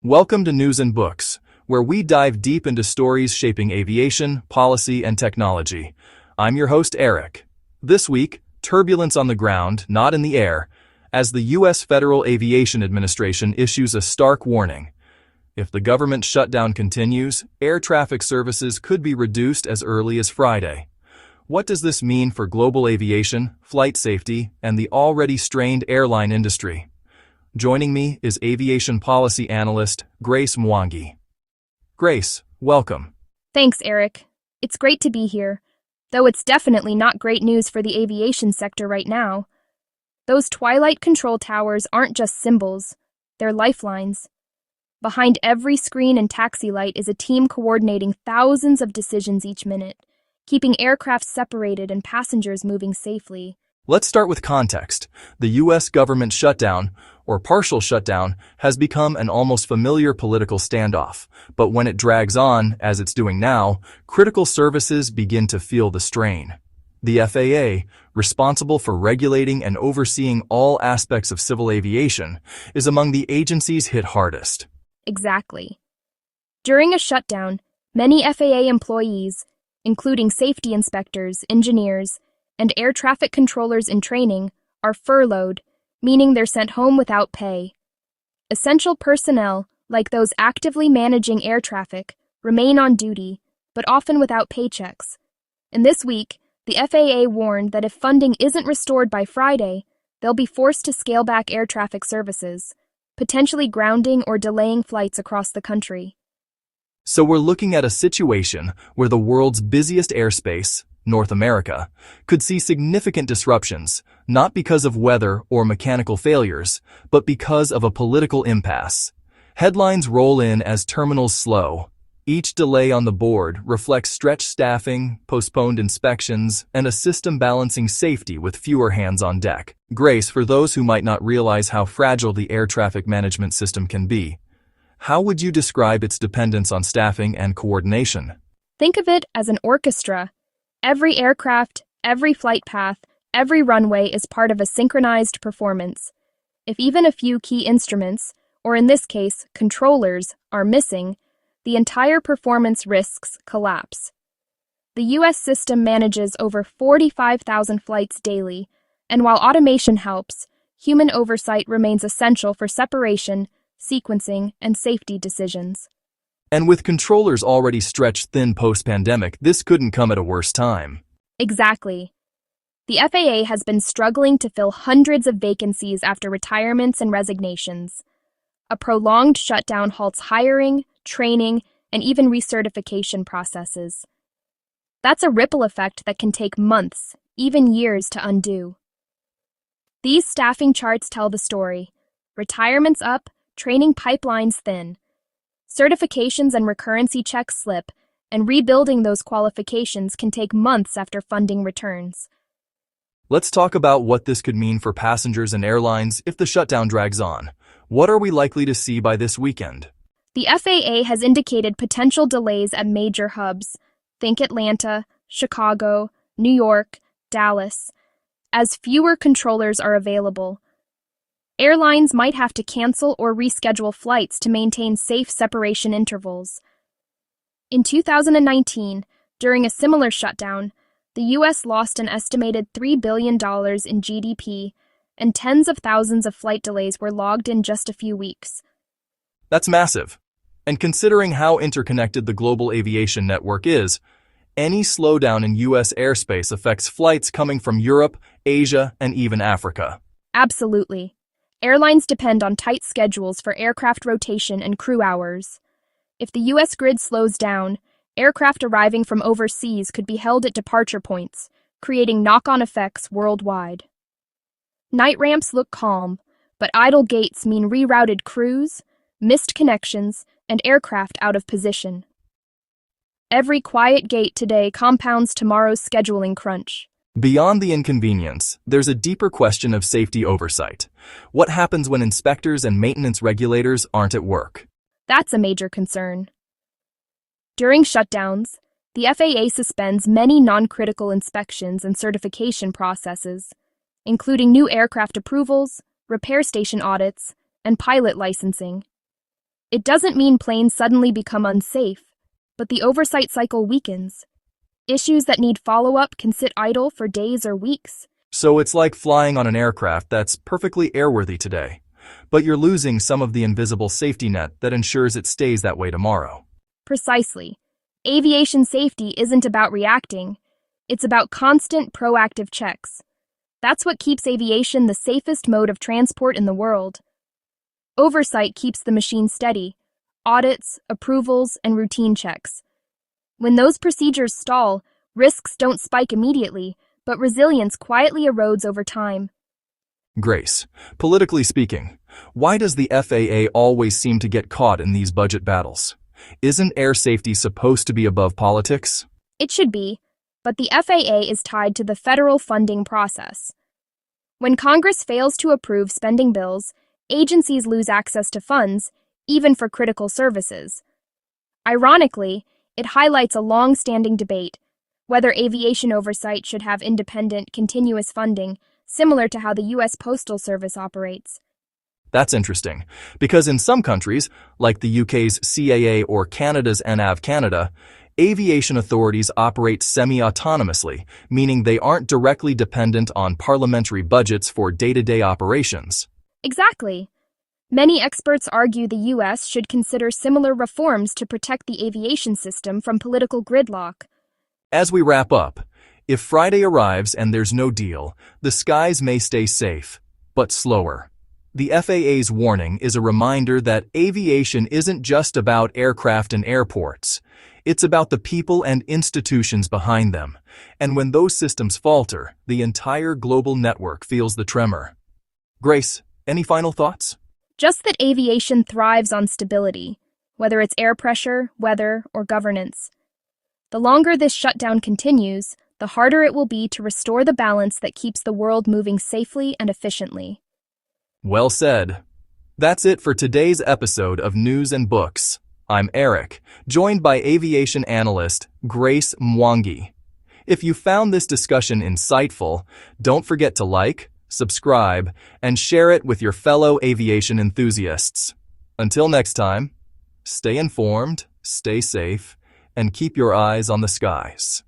Welcome to News and Books, where we dive deep into stories shaping aviation, policy, and technology. I'm your host, Eric. This week, turbulence on the ground, not in the air, as the U.S. Federal Aviation Administration issues a stark warning. If the government shutdown continues, air traffic services could be reduced as early as Friday. What does this mean for global aviation, flight safety, and the already strained airline industry? Joining me is aviation policy analyst Grace Mwangi. Grace, welcome. Thanks, Eric. It's great to be here, though it's definitely not great news for the aviation sector right now. Those twilight control towers aren't just symbols, they're lifelines. Behind every screen and taxi light is a team coordinating thousands of decisions each minute, keeping aircraft separated and passengers moving safely. Let's start with context. The U.S. government shutdown, or partial shutdown, has become an almost familiar political standoff. But when it drags on, as it's doing now, critical services begin to feel the strain. The FAA, responsible for regulating and overseeing all aspects of civil aviation, is among the agencies hit hardest. Exactly. During a shutdown, many FAA employees, including safety inspectors, engineers, and air traffic controllers in training, are furloughed, meaning they're sent home without pay. Essential personnel, like those actively managing air traffic, remain on duty, but often without paychecks. And this week, the FAA warned that if funding isn't restored by Friday, they'll be forced to scale back air traffic services, potentially grounding or delaying flights across the country. So we're looking at a situation where the world's busiest airspace, North America, could see significant disruptions, not because of weather or mechanical failures, but because of a political impasse. Headlines roll in as terminals slow. Each delay on the board reflects stretched staffing, postponed inspections, and a system balancing safety with fewer hands on deck. Grace, for those who might not realize how fragile the air traffic management system can be, how would you describe its dependence on staffing and coordination? Think of it as an orchestra. Every aircraft, every flight path, every runway is part of a synchronized performance. If even a few key instruments, or in this case, controllers, are missing, the entire performance risks collapse. The U.S. system manages over 45,000 flights daily, and while automation helps, human oversight remains essential for separation, sequencing, and safety decisions. And with controllers already stretched thin post-pandemic, this couldn't come at a worse time. Exactly. The FAA has been struggling to fill hundreds of vacancies after retirements and resignations. A prolonged shutdown halts hiring, training, and even recertification processes. That's a ripple effect that can take months, even years to undo. These staffing charts tell the story. Retirements up, training pipelines thin. Certifications and recurrency checks slip, and rebuilding those qualifications can take months after funding returns. Let's talk about what this could mean for passengers and airlines if the shutdown drags on. What are we likely to see by this weekend? The FAA has indicated potential delays at major hubs. Think Atlanta, Chicago, New York, Dallas, as fewer controllers are available. Airlines might have to cancel or reschedule flights to maintain safe separation intervals. In 2019, during a similar shutdown, the U.S. lost an estimated $3 billion in GDP, and tens of thousands of flight delays were logged in just a few weeks. That's massive. And considering how interconnected the global aviation network is, any slowdown in U.S. airspace affects flights coming from Europe, Asia, and even Africa. Absolutely. Airlines depend on tight schedules for aircraft rotation and crew hours. If the U.S. grid slows down, aircraft arriving from overseas could be held at departure points, creating knock-on effects worldwide. Night ramps look calm, but idle gates mean rerouted crews, missed connections, and aircraft out of position. Every quiet gate today compounds tomorrow's scheduling crunch. Beyond the inconvenience, there's a deeper question of safety oversight. What happens when inspectors and maintenance regulators aren't at work? That's a major concern. During shutdowns, the FAA suspends many non-critical inspections and certification processes, including new aircraft approvals, repair station audits, and pilot licensing. It doesn't mean planes suddenly become unsafe, but the oversight cycle weakens. Issues that need follow-up can sit idle for days or weeks. So it's like flying on an aircraft that's perfectly airworthy today, but you're losing some of the invisible safety net that ensures it stays that way tomorrow. Precisely. Aviation safety isn't about reacting. It's about constant, proactive checks. That's what keeps aviation the safest mode of transport in the world. Oversight keeps the machine steady. Audits, approvals, and routine checks. When those procedures stall, risks don't spike immediately, but resilience quietly erodes over time. Grace, politically speaking, why does the FAA always seem to get caught in these budget battles? Isn't air safety supposed to be above politics? It should be, but the FAA is tied to the federal funding process. When Congress fails to approve spending bills, agencies lose access to funds, even for critical services. Ironically, it highlights a long-standing debate whether aviation oversight should have independent, continuous funding, similar to how the U.S. Postal Service operates. That's interesting, because in some countries, like the UK's CAA or Canada's NAV Canada, aviation authorities operate semi-autonomously, meaning they aren't directly dependent on parliamentary budgets for day-to-day operations. Exactly. Many experts argue the U.S. should consider similar reforms to protect the aviation system from political gridlock. As we wrap up, if Friday arrives and there's no deal, the skies may stay safe, but slower. The FAA's warning is a reminder that aviation isn't just about aircraft and airports. It's about the people and institutions behind them. And when those systems falter, the entire global network feels the tremor. Grace, any final thoughts? Just that aviation thrives on stability, whether it's air pressure, weather, or governance. The longer this shutdown continues, the harder it will be to restore the balance that keeps the world moving safely and efficiently. Well said. That's it for today's episode of News and Books. I'm Eric, joined by aviation analyst Grace Mwangi. If you found this discussion insightful, don't forget to like, subscribe, and share it with your fellow aviation enthusiasts. Until next time, stay informed, stay safe, and keep your eyes on the skies.